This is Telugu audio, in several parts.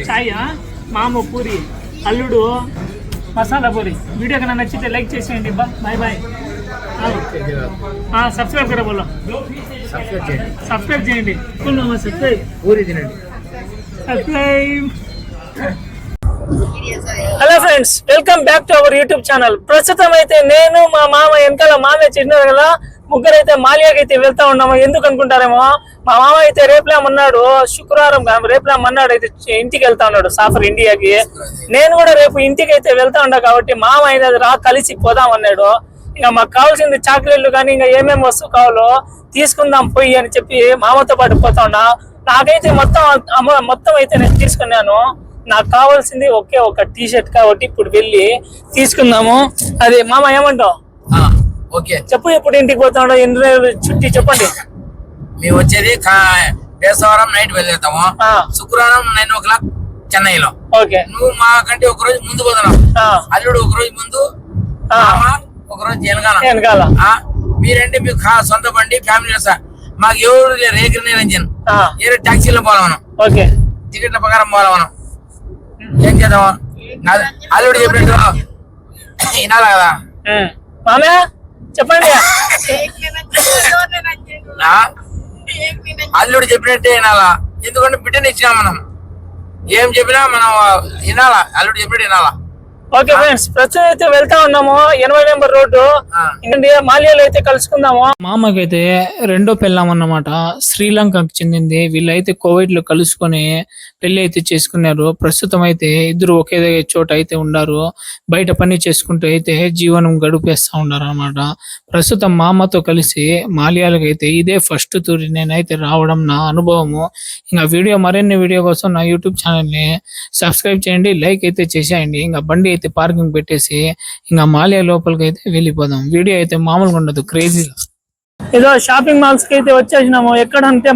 చాయ్, మామ పూరి, అల్లుడు మసాలా పూరి. వీడియో కన్నా నచ్చితే లైక్ చేసేయండి. Bye bye. సబ్స్క్రైబ్ కరా బోలో, సబ్స్క్రైబ్ చేయండి. సబ్స్క్రైబ్ పూరి తినండి. Subscribe. Hello friends, welcome back to our YouTube channel. ప్రస్తుతం అయితే నేను మా మామ వెనకాల మామే చిన్నారు కదా, ముగ్గురు అయితే మాలియాకి అయితే వెళ్తా ఉన్నాము. ఎందుకు అనుకుంటారేమో, మా మామ అయితే రేపులా మన్నాడు, శుక్రవారం రేపులా మన్నాడు అయితే ఇంటికి వెళ్తా ఉన్నాడు సాఫర్ ఇండియాకి. నేను కూడా రేపు ఇంటికి అయితే వెళ్తా ఉన్నా కాబట్టి మామ అయితే రా కలిసి పోదాం అన్నాడు. ఇంకా మాకు కావాల్సింది చాక్లెట్లు కానీ ఇంకా ఏమేమి వస్తువు కావాలో తీసుకుందాం పోయి అని చెప్పి మామతో పాటు పోతా ఉన్నా. నాకైతే మొత్తం అయితే నేను తీసుకున్నాను. నాకు కావాల్సింది ఒకే ఒక టీ షర్ట్ కాబట్టి ఇప్పుడు వెళ్ళి తీసుకుందాము. అదే మామ ఏమంటావు? ఓకే చెప్పు, ఎప్పుడు ఇంటికి పోతాడో, ఎన్ని రోజులు చుట్టి చెప్పండి. మేము వచ్చేది బేసవారం నైట్ వెళ్తాము, శుక్రవారం 9 o'clock చెన్నైలో. ఓకే, నువ్వు మా కంటే ఒక రోజు ముందు పోతున్నావు, అల్లుడు ఒక రోజు ముందు, ఒక రోజు వెనకాల. మీరంటే మీకు సొంత బండి ఫ్యామిలీ సార్, మాకు ఎవరు లేరు, రేగిరిజన్ ఏదో టాక్సీలో పోవాలి మనం. ఓకే, టికెట్ల ప్రకారం పోవాలి మనం. ఏం చేద్దాము, అల్లుడు చెప్పినట్టు వినాలి కదా. మామే చెప్పండి. అల్లుడు చెప్పినట్టే వినాలా, ఎందుకంటే బిడ్డని ఇచ్చినా మనం. ఏం చెప్పినా మనం వినాలా, అల్లుడు చెప్పినట్టు వినాలా. ఓకే ఫ్రెండ్స్, ప్రస్తుతం అయితే వెళ్తా ఉన్నాము 80 నెంబర్ రోడ్డు. ఇంకండి మాలియాలో అయితే కలుసుకుందాము. మామకైతే రెండో పెళ్ళాం అన్నమాట, శ్రీలంకకు చెందింది. వీళ్ళైతే కోవిడ్ లో కలుసుకొని పెళ్లి అయితే చేసుకున్నారు. ప్రస్తుతం అయితే ఇద్దరు ఒకే చోట అయితే ఉన్నారు. బయట పని చేసుకుంటూ అయితే జీవనం గడిపేస్తా ఉన్నారు అన్నమాట. ప్రస్తుతం మామతో కలిసి మాలియాలకు అయితే ఇదే ఫస్ట్ తూరి నేనైతే రావడం నా అనుభవము. ఇంకా మరిన్ని వీడియో కోసం నా యూట్యూబ్ ఛానల్ ని సబ్స్క్రైబ్ చేయండి, లైక్ అయితే చేసేయండి. ఇంకా బండి అయితే పార్కింగ్ పెట్టేసి ఇంకా మాలియా లోపలికి అయితే వెళ్ళిపోదాం. వీడియో అయితే మామూలుగా ఉండదు, క్రేజీగా. ఏదో షాపింగ్ మాల్స్ కి అయితే వచ్చేసినాము. ఎక్కడంటే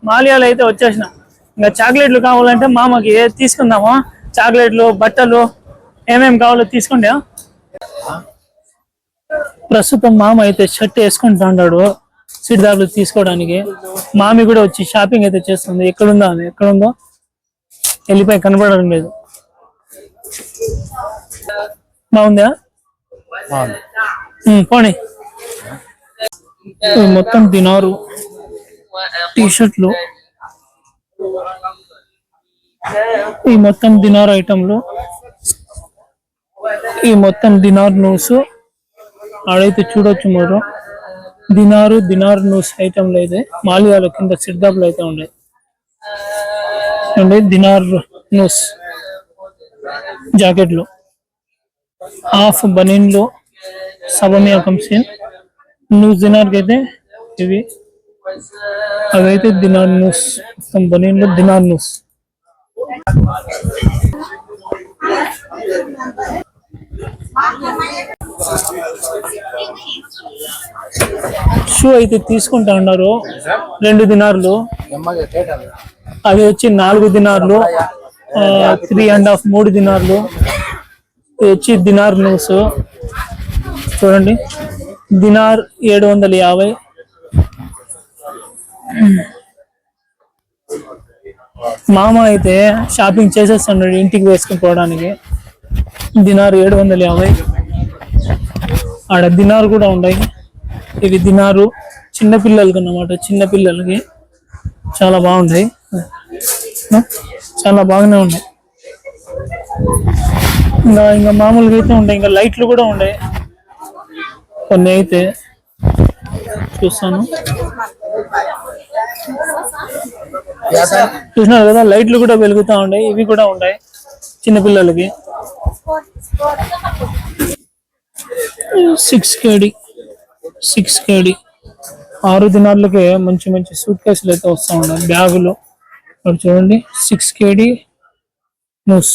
మాలియాలో అయితే వచ్చేసినాం. ఇంకా చాక్లెట్లు కావాలంటే మామకి తీసుకుందాము. చాక్లెట్లు, బట్టలు ఏమేమి కావాలో తీసుకుంటా. ప్రస్తుతం మామ అయితే షర్ట్ వేసుకుంటా ఉన్నాడు సిడ్దార్లు తీసుకోవడానికి. మామి కూడా వచ్చి షాపింగ్ అయితే చేస్తుంది. ఎక్కడుందో వెళ్ళిపోయి కనబడడం లేదు. బాగుందా? పోనీ. మొత్తం దినారు టీ షర్ట్లు, ఈ మొత్తం దినార్ ఐటమ్లు, ఈ మొత్తం దినార్ నూస్ ఆడైతే చూడొచ్చు. మీరు దినార్ నూస్ ఐటమ్లు అయితే మాలియాలో కింద సిడ్దాపులు అయితే ఉన్నాయి. దినార్ నూస్ జాకెట్లు, హాఫ్ బనీన్లు, సబమియా కంసిన్. నూస్ దినార్కి అయితే ఇవి, అవైతే దినార్ నూస్. మొత్తం బనీన్లు దినార్ నూస్. షూ అయితే తీసుకుంటా ఉన్నారు. 2 దినార్లు, అవి వచ్చి 4 దినార్లు, 3.5 3 దినార్లు. ఇది వచ్చి దినార్ నూస్ చూడండి, దినార్ 750. మామ అయితే షాపింగ్ చేసేస్తున్నాడు ఇంటికి వేసుకుని పోవడానికి. దినార్ 750. ఆడ దినార్ కూడా ఉన్నాయి. ఇవి దినారు చిన్నపిల్లలకి అన్నమాట, చిన్నపిల్లలకి చాలా బాగుంటాయి, చాలా బాగానే ఉన్నాయి. ఇంకా మామూలుగా అయితే ఉంటాయి. ఇంకా లైట్లు కూడా ఉన్నాయి కొన్ని అయితే చూస్తాను. చూసినారు కదా, లైట్లు కూడా వెలుగుతా ఉన్నాయి. ఇవి కూడా ఉంటాయి చిన్నపిల్లలకి. 6 kg 6 దినార్లకే మంచి సూట్ కేసులు అయితే వస్తూ ఉన్నాయి, బ్యాగులు. చూడండి, 6 kg నూస్.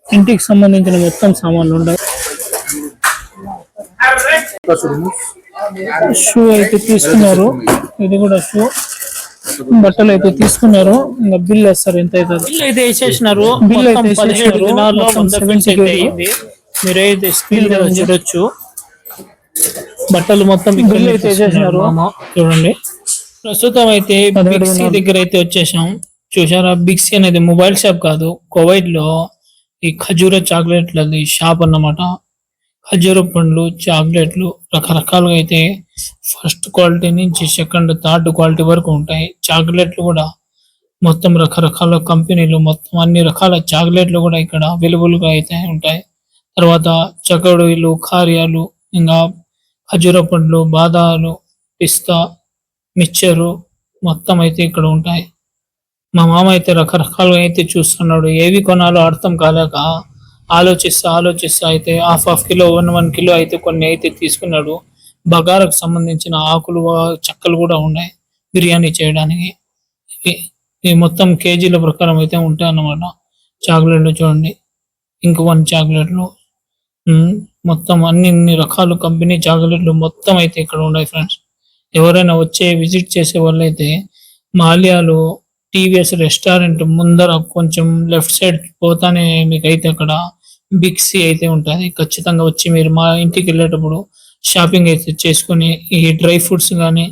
ఇంటికి సంబంధించిన మొత్తం సామాన్లు ఉన్నాయి. షూ అయితే తీసుకున్నారు, ఇది కూడా షూ. బట్టలు అయితే తీసుకున్నారు. ఇంకా బిల్ వేస్తారు, ఎంత అవుతుంది. బిల్ అయితే వేసేసినారు. బిల్ అయితే 17 దినార్లు 70 అయింది. మీరైతే స్క్రీన్ మీద చూడొచ్చు. బట్టలు మొత్తం బిల్ అయితే వేసేసినారు చూడండి. ప్రస్తుతం అయితే బిగ్సీ దగ్గర అయితే వచ్చేసాం. చూసారా, బిగ్సీ అనేది మొబైల్ షాప్ కాదు, కువైట్ లో ఈ ఖజూర చాక్లెట్లది షాప్ అన్నమాట. ఖజూర పండ్లు, చాక్లెట్లు రకరకాలుగా అయితే ఫస్ట్ క్వాలిటీ నుంచి సెకండ్ థర్డ్ క్వాలిటీ వరకు ఉంటాయి. చాక్లెట్లు కూడా మొత్తం రకరకాల కంపెనీలు, మొత్తం అన్ని రకాల చాక్లెట్లు కూడా ఇక్కడ అవైలబుల్ గా అయితే ఉంటాయి. తర్వాత చకోడీలు, కార్యాలు, ఇంకా ఖజూర పండ్లు, బాదాలు, పిస్తా, మిక్చరు మొత్తం అయితే ఇక్కడ ఉంటాయి. మా మామ అయితే రకరకాలుగా అయితే చూస్తున్నాడు. ఏవి కొనాలో అర్థం కాలేక ఆలోచిస్తా అయితే హాఫ్ కిలో 1 కిలో అయితే కొన్ని అయితే తీసుకున్నాడు. బగారకు సంబంధించిన ఆకులు, చెక్కలు కూడా ఉన్నాయి బిర్యానీ చేయడానికి. ఇవి మొత్తం కేజీల ప్రకారం అయితే ఉంటాయి అన్నమాట. చాక్లెట్లు చూడండి, ఇంక 1 చాక్లెట్లు, మొత్తం అన్ని రకాల కంపెనీ చాక్లెట్లు మొత్తం అయితే ఇక్కడ ఉన్నాయి ఫ్రెండ్స్. ఎవరైనా విజిట్ చేసే వాళ్ళైతే మాల్యాలో టీవీఎస్ రెస్టారెంట్ ముందర కొంచెం లెఫ్ట్ సైడ్ పోతానే మీకైతే అక్కడ బిగ్సీ అయితే ఉంటుంది. ఖచ్చితంగా వచ్చి మీరు మా ఇంటికి వెళ్ళేటప్పుడు షాపింగ్ అయితే చేసుకుని ఈ డ్రై ఫ్రూట్స్ కానీ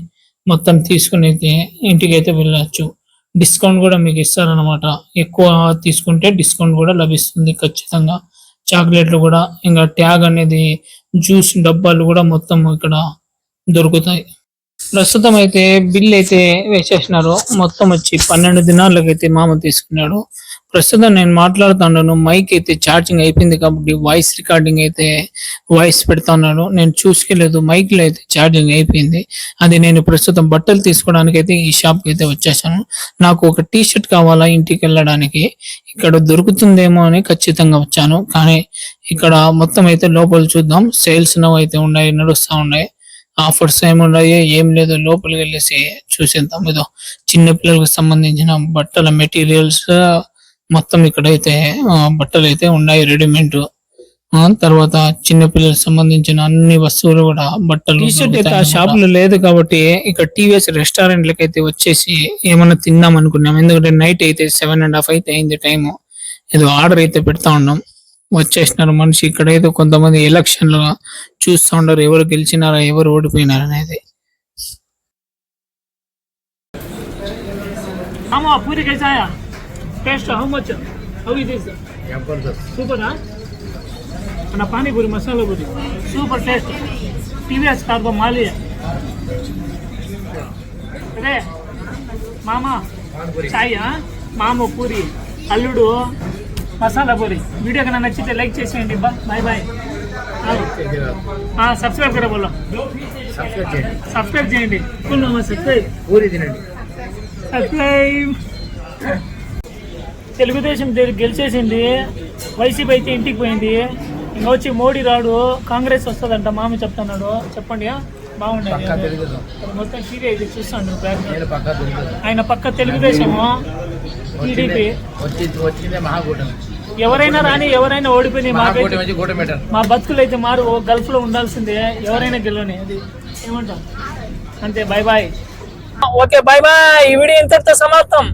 మొత్తం తీసుకుని అయితే ఇంటికి అయితే వెళ్ళచ్చు. డిస్కౌంట్ కూడా మీకు ఇస్తారనమాట. ఎక్కువ తీసుకుంటే డిస్కౌంట్ కూడా లభిస్తుంది ఖచ్చితంగా. చాక్లెట్లు కూడా, ఇంకా ట్యాగ్ అనేది జ్యూస్ డబ్బాలు కూడా మొత్తం ఇక్కడ దొరుకుతాయి. ప్రస్తుతం అయితే బిల్ అయితే వేసేసినారు. మొత్తం వచ్చి 12 దినాలకు అయితే మామ తీసుకున్నాడు. ప్రస్తుతం నేను మాట్లాడుతున్నాను, మైక్ అయితే ఛార్జింగ్ అయిపోయింది కాబట్టి వాయిస్ రికార్డింగ్ అయితే వాయిస్ పెడతాను. నేను చూసుకోలేదు, మైక్ లో అయితే ఛార్జింగ్ అయిపోయింది. అది నేను ప్రస్తుతం బట్టలు తీసుకోవడానికి అయితే ఈ షాప్ కి అయితే వచ్చేసాను. నాకు ఒక టీ షర్ట్ కావాలా ఇంటికి వెళ్ళడానికి, ఇక్కడ దొరుకుతుందేమో అని ఖచ్చితంగా వచ్చాను. కానీ ఇక్కడ మొత్తం అయితే లోపల చూద్దాం. సేల్స్ అయితే ఉన్నాయి, నడుస్తా ఉన్నాయి. ఆఫర్స్ ఏమున్నాయో ఏం లేదు, లోపలికి వెళ్ళేసి చూసేద్దాం. ఏదో చిన్న పిల్లలకు సంబంధించిన బట్టల మెటీరియల్స్ మొత్తం ఇక్కడైతే బట్టలు అయితే ఉన్నాయి రెడీమేడ్. తర్వాత చిన్న పిల్లలకు సంబంధించిన అన్ని వస్తువులు కూడా బట్టలు. టీషర్ట్ అయితే ఆ షాప్ లో లేదు కాబట్టి ఇక్కడ టీవీఎస్ రెస్టారెంట్లకి అయితే వచ్చేసి ఏమన్నా తిందాం అనుకున్నాం. ఎందుకంటే నైట్ అయితే 7:30 అయితే అయింది టైము. ఏదో ఆర్డర్ అయితే పెడతా ఉన్నాం. వచ్చేసినారు మనిషి. ఇక్కడైతే కొంతమంది ఎలక్షన్లు చూస్తూ ఉండరు, ఎవరు గెలిచినారా ఎవరు ఓడిపోయినారు అనేది. పూరి కైసాయా taste how much how it is super అన్న panipuri masala puri super taste TVS cargo మాలి అదే మామ చాయ్ మామ పూరి అల్లుడు మసాలా పూరి. వీడియో కన్నా నచ్చితే లైక్ చేసేయండి. Bye bye. సబ్స్క్రైబ్ కరా బోలో, సబ్స్క్రైబ్ చేయండి. సబ్స్క్రైబ్ పూరి తినండి. సబ్స్క్రైబ్. తెలుగుదేశం గెలిచేసింది, వైసీపీ అయితే ఇంటికి పోయింది. ఇంకా వచ్చి మోడీ రాడు, కాంగ్రెస్ వస్తుందంట మామ చెప్తున్నాడు. చెప్పండి, బాగుండదు. మొత్తం టీవీ అయితే చూస్తాను. ఆయన పక్క తెలుగుదేశము, టీడీపీ. ఎవరైనా రాని, ఎవరైనా ఓడిపోయి మా బతుకులు అయితే మారు. గల్ఫ్ లో ఉండాల్సిందే, ఎవరైనా గెలవని. అది ఏమంటాం అంతే. Bye bye. Okay bye bye. ఈ వీడియో ఇంతటితో సమాప్తం.